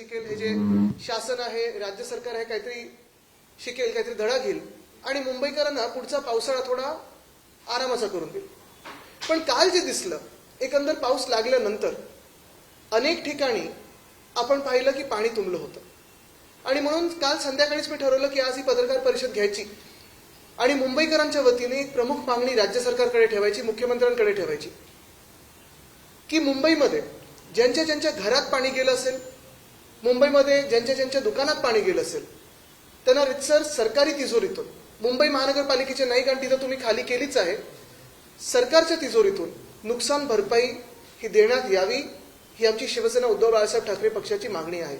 शिकेल, हे जे शासन आहे, राज्य सरकार आहे, काहीतरी शिकेल, काहीतरी धडा घेईल आणि मुंबईकरांना पुढचा पावसाळा थोडा आरामाचा करून देईल. पण काल जे दिसलं, एकंदर पाऊस लागल्यानंतर अनेक ठिकाणी आपण पाहिलं की पाणी तुंबलं होतं. आणि म्हणून काल संध्याकाळीच मी ठरवलं की आज ही पत्रकार परिषद घ्यायची आणि मुंबईकरांच्या वतीने एक प्रमुख मागणी राज्य सरकारकडे ठेवायची, मुख्यमंत्र्यांकडे ठेवायची की मुंबईमध्ये ज्यांच्या ज्यांच्या घरात पाणी गेलं असेल, मुंबईमध्ये ज्यांच्या ज्यांच्या दुकानात पाणी गेलं असेल, त्यांना रितसर सरकारी तिजोरीतून, मुंबई महानगरपालिकेचे नाही कारण तिथं तुम्ही खाली केलीच आहे, सरकारच्या तिजोरीतून नुकसान भरपाई ही देण्यात यावी, ही आमची शिवसेना उद्धव बाळासाहेब ठाकरे पक्षाची मागणी आहे,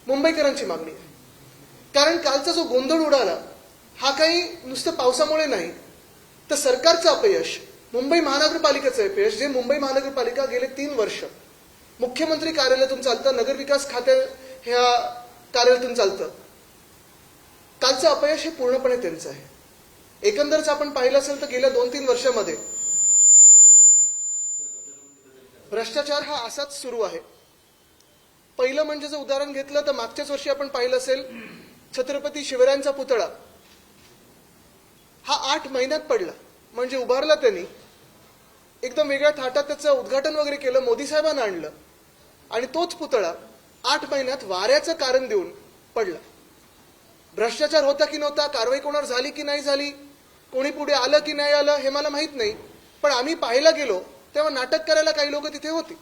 मुंबईकरांची मागणी आहे. कारण कालचा जो गोंधळ उडाला हा काही नुसतं पावसामुळे नाही, तर सरकारचं अपयश, मुंबई महानगरपालिकेचं अपयश, जे मुंबई महानगरपालिका गेले 3 वर्ष मुख्यमंत्री कार्यालयातून चालतं, नगरविकास खाते ह्या कार्यालयातून चालतं, कालचं अपयश हे पूर्णपणे त्यांचं आहे. एकंदरच आपण पाहिलं असेल तर गेल्या 2-3 वर्षामध्ये भ्रष्टाचार हा असाच सुरू आहे. पहिलं म्हणजे जर उदाहरण घेतलं तर मागच्याच वर्षी आपण पाहिलं असेल, छत्रपती शिवरायांचा पुतळा हा 8 महिन्यात पडला, म्हणजे उभारला त्यांनी, एकदम वेगळ्या थाटात त्याचं उद्घाटन वगैरे केलं, मोदी साहेबांना आणलं आणि तोच पुतळा 8 महिन्यात वाऱ्याचं कारण देऊन पडला. भ्रष्टाचार होता की नव्हता, कारवाई कोणावर झाली की नाही झाली, कोणी पुढे आलं की नाही आलं हे मला माहित नाही, पण आम्ही पाहायला गेलो तेव्हा नाटक करायला काही लोक तिथे होती.